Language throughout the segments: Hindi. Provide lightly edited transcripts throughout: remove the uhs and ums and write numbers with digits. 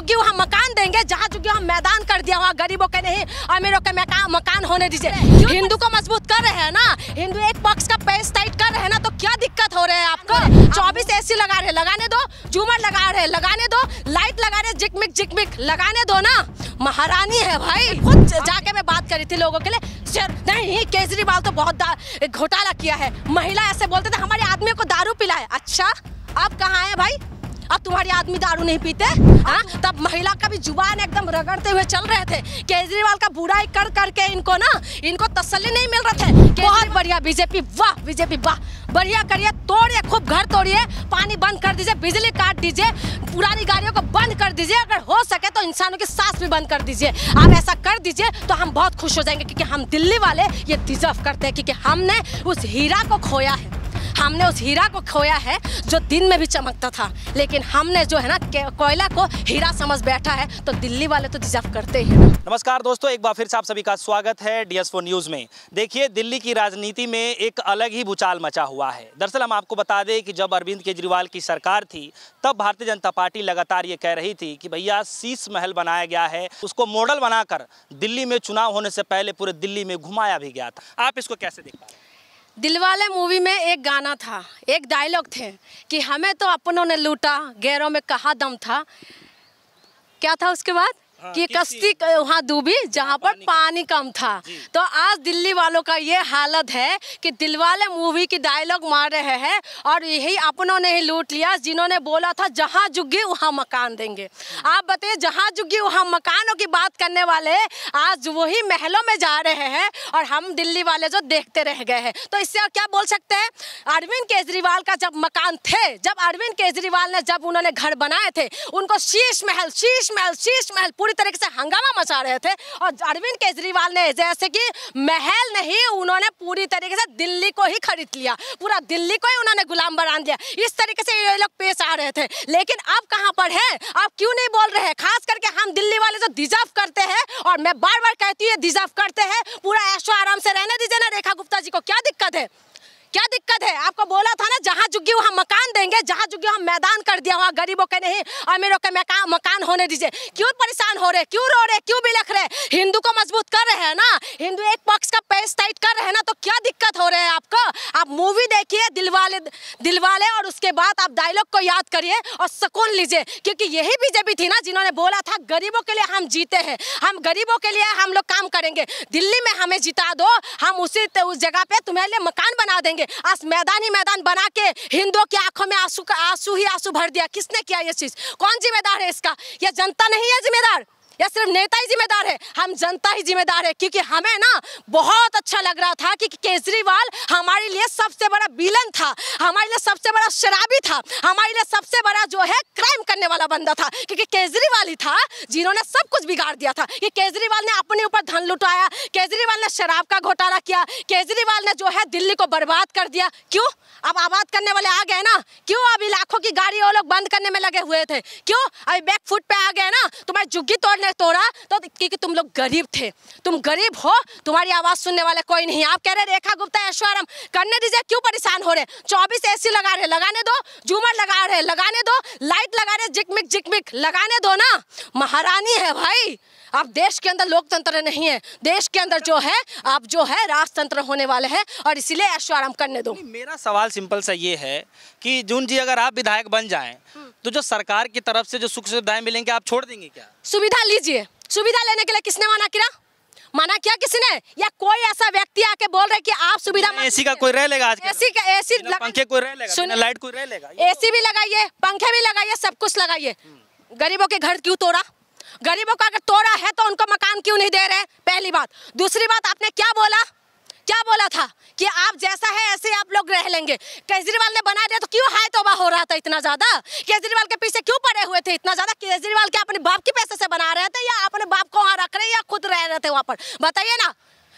झुग्गी वहाँ मकान देंगे, जहाँ झुग्गी वहाँ मैदान कर दिया, वहाँ गरीबों के नहीं अमीरों के मकान होने दीजिए। हिंदू को मजबूत कर रहे हैं ना, हिंदू एक पक्ष का पेश टाइट कर रहे हैं ना, तो क्या दिक्कत हो रहा है आपको? 24 AC लगा रहे, लगाने दो, झूमर लगा रहे, लगाने दो, लाइट लगा रहे, जिकमिक लगाने दो ना। महारानी है भाई। खुद जाके मैं बात करी थी लोगों के लिए, नहीं केजरीवाल तो बहुत घोटाला किया है। महिला ऐसे बोलते थे हमारे आदमी को दारू पिलाए। अच्छा अब कहाँ है भाई? अब तुम्हारे आदमी दारू नहीं पीते? हाँ, तब महिला का भी जुबान एकदम रगड़ते हुए चल रहे थे। केजरीवाल का बुराई कर करके इनको तसल्ली नहीं मिल रहा थे। बहुत बढ़िया बीजेपी, वाह बीजेपी वाह, बढ़िया करिए, तोड़िए, खूब घर तोड़िए, पानी बंद कर दीजिए, बिजली काट दीजिए, पुरानी गाड़ियों को बंद कर दीजिए, अगर हो सके तो इंसानों की सांस भी बंद कर दीजिए। आप ऐसा कर दीजिए तो हम बहुत खुश हो जाएंगे, क्योंकि हम दिल्ली वाले ये डिजर्व करते हैं, क्योंकि हमने उस हीरा को खोया है। हमने उस हीरा को खोया है जो दिन में भी चमकता था, लेकिन हमने जो है ना कोयला को हीरा समझ बैठा है, तो दिल्ली वाले तो डिजर्व करते हैं। नमस्कार दोस्तों, एक बार फिर से आप सभी का स्वागत है DS4 न्यूज़ में। देखिए, दिल्ली की राजनीति में एक अलग ही भूचाल मचा हुआ है। दरअसल हम आपको बता दें कि जब अरविंद केजरीवाल की सरकार थी, तब भारतीय जनता पार्टी लगातार ये कह रही थी कि भैया शीश महल बनाया गया है, उसको मॉडल बनाकर दिल्ली में चुनाव होने से पहले पूरे दिल्ली में घुमाया भी गया था। आप इसको कैसे देख पा रहे हैं? दिलवाले मूवी में एक गाना था, एक डायलॉग थे कि हमें तो अपनों ने लूटा, गैरों में कहाँ दम था। क्या था उसके बाद? कि कश्ती वहाँ डूबी जहाँ पर पानी कम था। तो आज दिल्ली वालों का ये हालत है कि दिलवाले मूवी की डायलॉग मार रहे हैं, और यही अपनों ने ही लूट लिया, जिन्होंने बोला था जहाँ झुग्गी वहाँ मकान देंगे। आप बताइए, जहाँ झुग्गी वहाँ मकानों की बात करने वाले आज वही महलों में जा रहे हैं, और हम दिल्ली वाले जो देखते रह गए हैं। तो इससे क्या बोल सकते हैं? अरविंद केजरीवाल का जब मकान थे, जब अरविंद केजरीवाल ने जब उन्होंने घर बनाए थे, उनको शीश महल पूरी तरीके से हंगामा मचा रहे थे। और अरविंद केजरीवाल ने जैसे कि महल नहीं, उन्होंने पूरी तरीके से दिल्ली को ही खरीद लिया, पूरा दिल्ली को ही उन्होंने गुलाम बना दिया। इस तरीके से ये लोग पेश आ रहे थे, लेकिन अब कहां पर है? आप क्यों नहीं बोल रहे हैं? खास करके हम दिल्ली वाले जो डिजर्व करते हैं, और मैं बार बार कहती हूँ डिजर्व करते हैं, पूरा ऐशो आराम से रहने दीजिए ना। रेखा गुप्ता जी को क्या दिक्कत है? क्या दिक्कत है? आपको बोला था ना जहाँ झुग्गी वहाँ मकान देंगे, जहाँ झुग्गी वहाँ मैदान कर दिया, वहाँ गरीबों के नहीं अमीरों के मकान होने दीजिए। क्यों परेशान हो रहे, क्यों रो रहे, क्यों बिलख रहे? हिंदू को मजबूत कर रहे हैं ना, हिंदू एक पक्ष का पेश टाइट कर रहे हैं ना, तो क्या दिक्कत हो रहा है आपको? आप मूवी देखिए दिलवाले, और उसके बाद आप डायलॉग को याद करिए और सुकून लीजिए, क्योंकि यही बीजेपी थी ना जिन्होंने बोला था गरीबों के लिए हम जीते हैं, हम गरीबों के लिए हम लोग काम करेंगे, दिल्ली में हमें जिता दो, हम उस जगह पे तुम्हारे लिए मकान बना देंगे। आज मैदान बना के हिंदुओं की आंखों में आंसू भर दिया। किसने किया ये चीज? कौन जिम्मेदार है इसका? ये जनता नहीं है जिम्मेदार, या सिर्फ नेता ही जिम्मेदार है? हम जनता ही जिम्मेदार है, क्योंकि हमें ना बहुत अच्छा लग रहा था कि केजरीवाल हमारे लिए सबसे बड़ा विलन था, हमारे लिए सबसे बड़ा शराबी था, हमारे लिए सबसे बड़ा जो है क्राइम करने वाला बंदा था, क्योंकि केजरीवाल ही था जिन्होंने सब कुछ बिगाड़ दिया था। कि केजरीवाल ने अपने ऊपर धन लुटाया, केजरीवाल ने शराब का घोटाला किया, केजरीवाल ने जो है दिल्ली को बर्बाद कर दिया। क्यों? अब आबाद करने वाले आ गए ना, क्यों? अभी लाखों की गाड़ी वो लोग बंद करने में लगे हुए थे, क्यों? अभी बैक फुट पे आ गए ना, तुम्हारी झुग्गी तोड़ा तो क्योंकि तुम लोग गरीब थे, तुम गरीब हो, तुम्हारी आवाज सुनने वाले कोई नहीं। आप कह रहे रेखा गुप्ता ऐशो आराम करने दीजिए, क्यों परेशान हो रहे? 24 AC लगा रहे, लगाने दो, झूमर लगा रहे, लगाने दो, लाइट लगा रहे, जिकमिक लगाने दो ना। महारानी है भाई। अब देश के अंदर लोकतंत्र नहीं है, देश के अंदर जो है अब जो है राजतंत्र होने वाले हैं, और इसीलिए ऐशो आराम करने दो। मेरा सवाल सिंपल सा ये है कि जून जी, अगर आप विधायक बन जाएं तो जो सरकार की तरफ से जो सुख सुविधाएं मिलेंगी, आप छोड़ देंगे क्या? सुविधा लीजिए। सुविधा लेने के लिए किसने मना किया? मना किया किसने? या कोई ऐसा व्यक्ति आके बोल रहे कि आप सुविधा एसी का कोई रह लेगा? आज एसी पंखे कोई रह लेगा, लाइट कोई रह लेगा? एसी भी लगाइए, पंखे भी लगाइए, सब कुछ लगाइए। गरीबों के घर क्यों तोड़ा? गरीबों का अगर तोड़ा है तो उनको मकान क्यों नहीं दे रहे? पहली बात। दूसरी बात, आपने क्या बोला था कि आप जैसा है ऐसे आप लोग रह लेंगे। केजरीवाल ने बना दिया तो क्यों हाय तौबा हो रहा था इतना ज्यादा? केजरीवाल के पीछे क्यों पड़े हुए थे इतना ज्यादा? केजरीवाल क्या अपने बाप के पैसे से बना रहे थे, या अपने बाप को वहां रख रहे, या खुद रह रहे थे वहां पर? बताइए ना।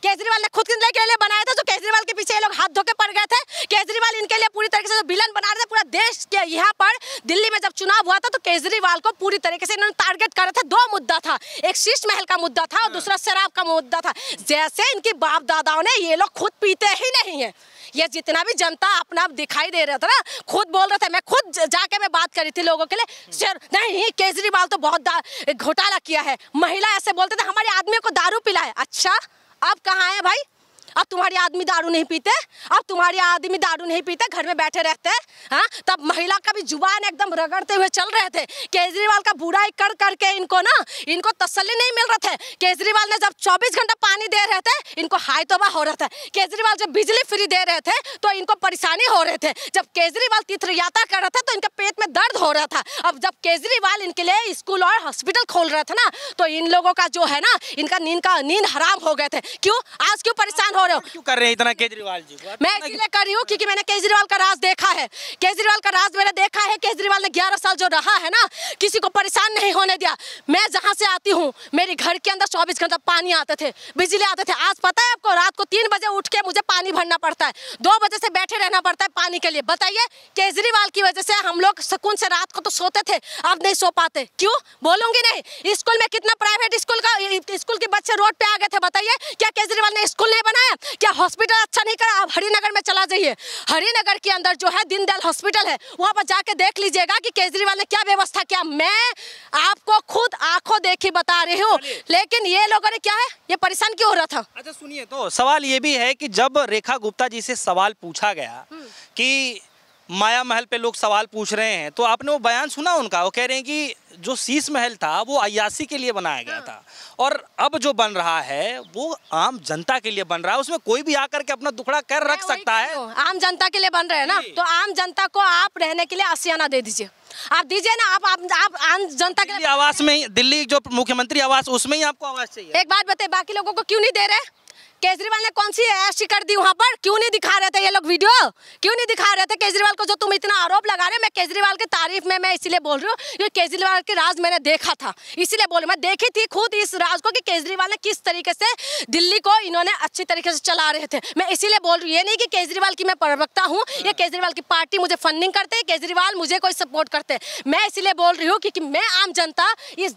केजरीवाल ने खुद के लिए बनाया था, तो केजरीवाल के पीछे ये लोग हाथ धोके पड़ गए थे। केजरीवाल इनके लिए पूरी तरीके से विलन बना रहे थे। पूरा देश के यहाँ पर दिल्ली में जब चुनाव हुआ था, तो केजरीवाल को पूरी तरीके से इन्होंने टारगेट कर रहे थे। 2 मुद्दा था, एक शीश महल का मुद्दा था और दूसरा शराब का मुद्दा था। जैसे इनकी बाप दादाओं ने, ये लोग खुद पीते ही नहीं है, ये जितना भी जनता अपना दिखाई दे रहा था ना, खुद बोल रहे थे, मैं खुद जाके मैं बात करी थी लोगों के लिए, सर नहीं केजरीवाल तो बहुत घोटाला किया है। महिला ऐसे बोलते थे हमारे आदमी को दारू पिलाए। अच्छा अब कहाँ है भाई? अब तुम्हारे आदमी दारू नहीं पीते, अब तुम्हारे आदमी दारू नहीं पीते, घर में बैठे रहते हैं। हाँ, तब महिला का भी जुबान एकदम रगड़ते हुए चल रहे थे। केजरीवाल का बुराई कर करके इनको तसल्ली नहीं मिल रहा था। केजरीवाल ने जब 24 घंटा पानी दे रहे थे, इनको हाय तौबा हो रहा था। केजरीवाल जब बिजली फ्री दे रहे थे तो इनको परेशानी हो रहे थे। जब केजरीवाल तीर्थ यात्रा कर रहा था तो इनके पेट में दर्द हो रहा था। अब जब केजरीवाल इनके लिए स्कूल और हॉस्पिटल खोल रहा था ना, तो इन लोगों का जो है ना, इनका नींद हराम हो गए थे। क्यों आज क्यों परेशान हो रहे हो? क्यों कर रहे हैं इतना केजरीवाल जी? मैं इसलिए कर रही हूँ क्योंकि मैंने केजरीवाल का राज देखा है। केजरीवाल का राज मैंने देखा है। केजरीवाल ने 11 साल जो रहा है ना, किसी को परेशान नहीं होने दिया। मैं जहाँ से आती हूँ, मेरे घर के अंदर 24 घंटा पानी आते थे, बिजली आते थे। आज पता है आपको, रात को 3 बजे उठ के मुझे पानी भरना पड़ता है, 2 बजे से बैठे रहना पड़ता है पानी के लिए। बताइए, केजरीवाल की वजह से हम लोग सुकून से रात को तो सोते थे, अब नहीं सो पाते। क्यों बोलूंगी नहीं? स्कूल में कितना प्राइवेट स्कूल के बच्चे रोड पे आ गए थे। बताइए, क्या केजरीवाल ने स्कूल नहीं बनाया? क्या हॉस्पिटल अच्छा नहीं करा? आप हरिनगर में चला जाइए, हरिनगर के अंदर जो है दीनदयाल हॉस्पिटल है, वहां पर जाके देख लीजिएगा कि केजरीवाल ने क्या व्यवस्था किया। मैं आपको खुद आंखों देखी बता रही हूँ। लेकिन ये लोगों ने क्या है, ये परेशान क्यों हो रहा था? अच्छा सुनिए, तो सवाल ये भी है कि जब रेखा गुप्ता जी से सवाल पूछा गया कि माया महल पे लोग सवाल पूछ रहे हैं, तो आपने वो बयान सुना उनका? वो कह रहे हैं कि जो शीश महल था वो अय्याशी के लिए बनाया गया था, और अब जो बन रहा है वो आम जनता के लिए बन रहा है, उसमें कोई भी आकर के अपना दुखड़ा कर रख सकता है। आम जनता के लिए बन रहे हैं ना, तो आम जनता को आप रहने के लिए आशियाना दे दीजिए। आप दीजिए ना, आप आम जनता के लिए आवास में ही, दिल्ली जो मुख्यमंत्री आवास, उसमें ही आपको आवास चाहिए। एक बात बताइए, बाकी लोगों को क्यों नहीं दे रहे? केजरीवाल ने कौन सी ऐसी कर दी वहां पर? क्यों नहीं दिखा रहे थे ये लोग वीडियो? क्यों नहीं दिखा रहे थे केजरीवाल को? जो तुम इतना आरोप लगा रहे हो, मैं केजरीवाल की तारीफ में मैं इसीलिए बोल रही हूँ क्योंकि केजरीवाल के राज मैंने देखा था, इसीलिए बोल रही हूँ। मैं देखी थी खुद इस राज को कि केजरीवाल ने किस तरीके से दिल्ली को इन्होंने अच्छी तरीके से चला रहे थे। मैं इसीलिए बोल रही हूँ, ये नहीं कि केजरीवाल की मैं प्रवक्ता हूँ, ये केजरीवाल की पार्टी मुझे फंडिंग करते है, केजरीवाल मुझे कोई सपोर्ट करते हैं। मैं इसीलिए बोल रही हूँ क्योंकि मैं आम जनता इस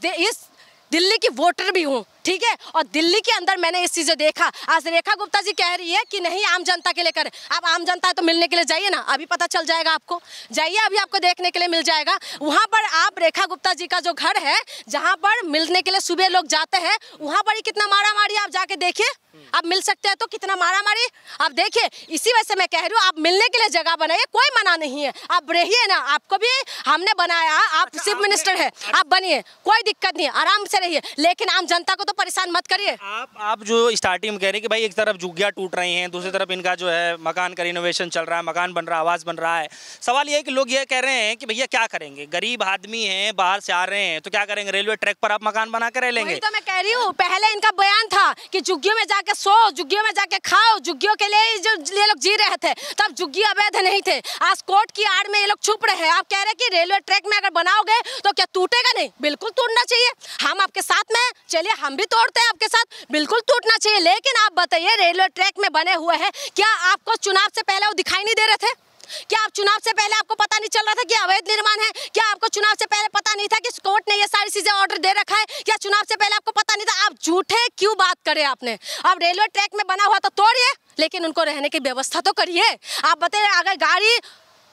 दिल्ली की वोटर भी हूँ, ठीक है, और दिल्ली के अंदर मैंने इस चीज़ें देखा। आज रेखा गुप्ता जी कह रही है कि नहीं आम जनता के लिए करें। आप आम जनता है तो मिलने के लिए जाइए ना, अभी पता चल जाएगा आपको। जाइए, अभी आपको देखने के लिए मिल जाएगा। वहाँ पर आप रेखा गुप्ता जी का जो घर है, जहाँ पर मिलने के लिए सुबह लोग जाते हैं, वहाँ पर ही कितना मारा मारी, आप जाके देखिए। आप मिल सकते हैं तो कितना मारा मारी आप देखिए। इसी वजह से मैं कह रही हूँ, आप मिलने के लिए जगह बनाइए, कोई मना नहीं है। आप रहिए ना, आपको भी हमने बनाया, आप चीफ मिनिस्टर है, आप बनिए, कोई दिक्कत नहीं है, आराम से रहिए, लेकिन आम जनता को तो परेशान मत करिए। आप जो स्टार्टिंग में कह रहे हैं कि भाई एक तरफ झुग्गियाँ टूट रही हैं, दूसरी तरफ इनका जो है मकान का रिनोवेशन चल रहा है, मकान बन रहा है, आवास बन रहा है। सवाल ये है कि लोग ये कह रहे हैं कि भैया क्या करेंगे, गरीब आदमी हैं, बाहर से आ रहे हैं, तो क्या करेंगे, रेलवे ट्रैक पर आप मकान बना कर रह लेंगे? तो मैं कह रही हूँ, पहले इनका बयान था कि झुग्गियों में जाके सो, झुग्गियों में जाके खाओ, झुग्गियों के लिए जो ये लोग जी रहे थे, तब झुग्गी अवैध नहीं थे। आज कोर्ट की आड़ में ये लोग छुप रहे हैं। आप कह रहे हैं कि रेलवे ट्रैक में अगर बनाओगे तो क्या टूटेगा? नहीं, बिल्कुल टूटना चाहिए। हम आपके साथ में, चलिए हम भी तोड़ते हैं आपके साथ, बिल्कुल टूटना चाहिए। लेकिन आप बताइए, रेलवे ट्रैक में बने हुए हैं, क्या आपको चुनाव से पहले वो दिखाई नहीं दे रहे थे? क्या आप चुनाव से पहले आपको पता नहीं चल रहा था कि अवैध निर्माण है? क्या आपको चुनाव से पहले पता नहीं था कि कोर्ट ने ये सारी चीजें ऑर्डर दे रखा है? क्या चुनाव से पहले आपको पता नहीं था? आप झूठे क्यों बात करें आपने? अब रेलवे ट्रैक में बना हुआ तो तोड़िए, लेकिन उनको रहने की व्यवस्था तो करिए। आप बताइए, अगर गाड़ी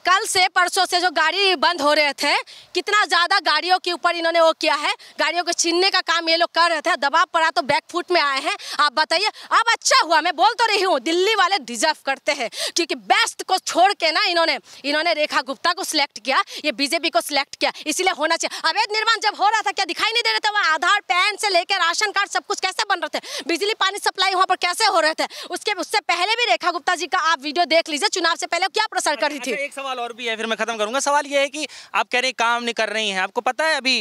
कल से परसों से जो गाड़ी बंद हो रहे थे, कितना ज़्यादा गाड़ियों के ऊपर इन्होंने वो किया है, गाड़ियों को छीनने का काम ये लोग कर रहे थे, दबाव पड़ा तो बैकफुट में आए हैं। आप बताइए, अब अच्छा हुआ, मैं बोल तो रही हूँ, दिल्ली वाले डिजर्व करते हैं, क्योंकि बेस्ट को छोड़ के ना इन्होंने रेखा गुप्ता को सिलेक्ट किया, ये बीजेपी को सिलेक्ट किया, इसीलिए होना चाहिए। अवैध निर्माण जब हो रहा था, क्या दिखाई नहीं दे रहे थे? वहाँ आधार, पैन से लेकर राशन कार्ड सब कुछ कैसे बन रहे थे, बिजली पानी सप्लाई वहाँ पर कैसे हो रहे थे, उससे पहले भी रेखा गुप्ता जी का आप वीडियो देख लीजिए, चुनाव से पहले क्या प्रसार कर रही थी। एक सवाल और भी है, फिर मैं खत्म करूंगा। सवाल ये है कि आप कह रहे हैं काम नहीं कर रही हैं, आपको पता है अभी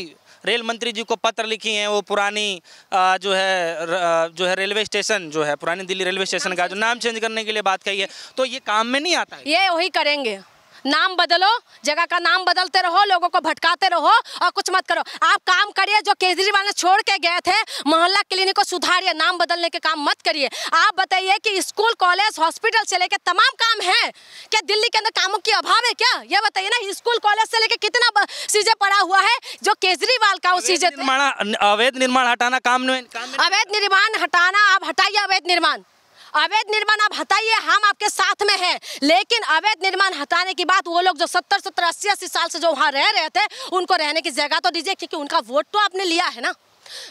रेल मंत्री जी को पत्र लिखी हैं, वो पुरानी जो है रेलवे स्टेशन जो है, पुरानी दिल्ली रेलवे स्टेशन का जो नाम चेंज करने के लिए बात कही है, तो ये काम में नहीं आता है? ये वही करेंगे, नाम बदलो, जगह का नाम बदलते रहो, लोगों को भटकाते रहो और कुछ मत करो। आप काम करिए जो केजरीवाल ने छोड़ के गए थे, मोहल्ला क्लिनिक को सुधारिए, नाम बदलने के काम मत करिए। आप बताइए कि स्कूल, कॉलेज, हॉस्पिटल से लेके तमाम काम है, क्या दिल्ली के अंदर कामों की अभाव है क्या? ये बताइए ना, स्कूल कॉलेज से लेके कितना चीजें पड़ा हुआ है जो केजरीवाल का चीजें। अवैध निर्माण हटाना काम में, अवैध निर्माण हटाना, आप हटाइए अवैध निर्माण, अवैध निर्माण आप हटाइए, हम आपके साथ में हैं, लेकिन अवैध निर्माण हटाने की बात वो लोग जो 70 80 साल से जो वहाँ रह रहे थे उनको रहने की जगह तो दीजिए, क्योंकि उनका वोट तो आपने लिया है ना,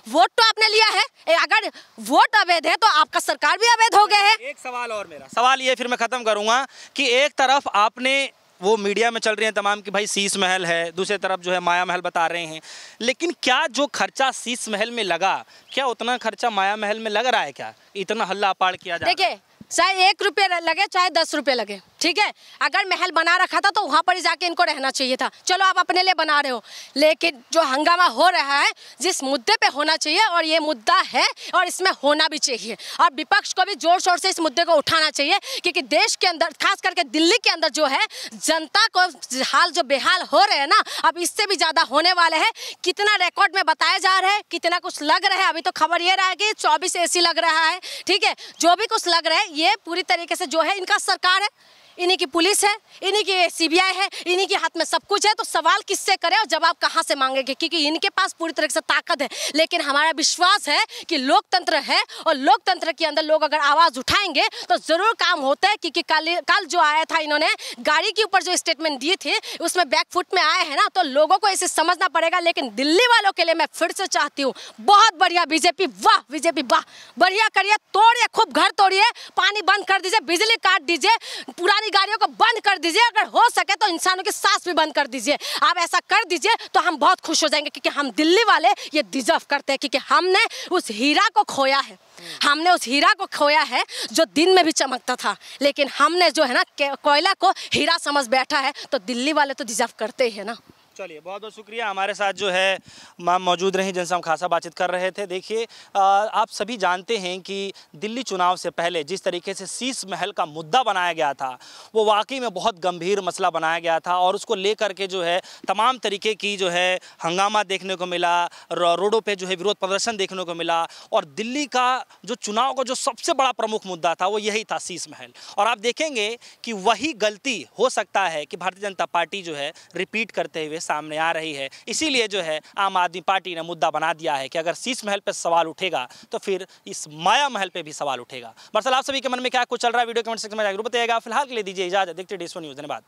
वोट तो आपने लिया है। अगर वोट अवैध है तो आपका सरकार भी अवैध हो गया है। एक सवाल और, मेरा सवाल ये फिर मैं खत्म करूंगा कि एक तरफ आपने वो मीडिया में चल रही हैं तमाम कि भाई शीश महल है, दूसरी तरफ जो है माया महल बता रहे हैं, लेकिन क्या जो खर्चा शीश महल में लगा, क्या उतना खर्चा माया महल में लग रहा है? क्या इतना हल्ला पाड़ किया जा रहा है? देखिए, चाहे 1 रुपये लगे चाहे 10 रुपये लगे, ठीक है, अगर महल बना रखा था तो वहाँ पर ही जाके इनको रहना चाहिए था। चलो आप अपने लिए बना रहे हो, लेकिन जो हंगामा हो रहा है जिस मुद्दे पे होना चाहिए, और ये मुद्दा है और इसमें होना भी चाहिए, और विपक्ष को भी जोर शोर से इस मुद्दे को उठाना चाहिए, क्योंकि देश के अंदर खास करके दिल्ली के अंदर जो है जनता को हाल जो बेहाल हो रहे हैं ना, अब इससे भी ज़्यादा होने वाले हैं। कितना रिकॉर्ड में बताया जा रहा है, कितना कुछ लग रहा है, अभी तो खबर ये रहा है कि 24 AC लग रहा है, ठीक है, जो भी कुछ लग रहा है ये पूरी तरीके से जो है इनका सरकार है, इन्हीं की पुलिस है, इन्हीं की CBI है, इन्हीं के हाथ में सब कुछ है। तो सवाल किससे करें और जवाब कहां से मांगेंगे, क्योंकि इनके पास पूरी तरह से ताकत है। लेकिन हमारा विश्वास है कि लोकतंत्र है, और लोकतंत्र के अंदर लोग अगर आवाज़ उठाएंगे तो ज़रूर काम होता है। क्योंकि कल जो आया था, इन्होंने गाड़ी के ऊपर जो स्टेटमेंट दिए थे उसमें बैकफुट में आए हैं ना, तो लोगों को इसे समझना पड़ेगा। लेकिन दिल्ली वालों के लिए मैं फिर से चाहती हूँ, बहुत बढ़िया बीजेपी, वाह बीजेपी वाह, बढ़िया करिए, तोड़िए, खूब घर तोड़िए, पानी बंद कर दीजिए, बिजली काट दीजिए, पुरानी गाड़ियों को बंद कर दीजिए, अगर हो सके तो इंसानों की सांस भी बंद कर दीजिए। आप ऐसा कर दीजिए तो हम बहुत खुश हो जाएंगे, क्योंकि हम दिल्ली वाले ये डिजर्व करते हैं, क्योंकि हमने उस हीरा को खोया है, हमने उस हीरा को खोया है जो दिन में भी चमकता था, लेकिन हमने जो है ना कोयला को हीरा समझ बैठा है, तो दिल्ली वाले तो डिजर्व करते ही है ना। चलिए, बहुत बहुत शुक्रिया। हमारे साथ जो है मैम मौजूद रही, जिनसे हम खासा बातचीत कर रहे थे। देखिए, आप सभी जानते हैं कि दिल्ली चुनाव से पहले जिस तरीके से शीश महल का मुद्दा बनाया गया था, वो वाकई में बहुत गंभीर मसला बनाया गया था, और उसको लेकर के जो है तमाम तरीके की जो है हंगामा देखने को मिला, रोडों पे जो है विरोध प्रदर्शन देखने को मिला, और दिल्ली का जो चुनाव का जो सबसे बड़ा प्रमुख मुद्दा था वो यही था, शीश महल। और आप देखेंगे कि वही गलती हो सकता है कि भारतीय जनता पार्टी जो है रिपीट करते हुए सामने आ रही है। इसीलिए जो है आम आदमी पार्टी ने मुद्दा बना दिया है कि अगर शीश महल पर सवाल उठेगा तो फिर इस माया महल पे भी सवाल उठेगा। दरअसल आप सभी के मन में क्या कुछ चल रहा है, वीडियो कमेंट सेक्शन में जरूर बताइएगा। फिलहाल के लिए दीजिए इजाजत, देखते रहिए DS1 न्यूज़। धन्यवाद।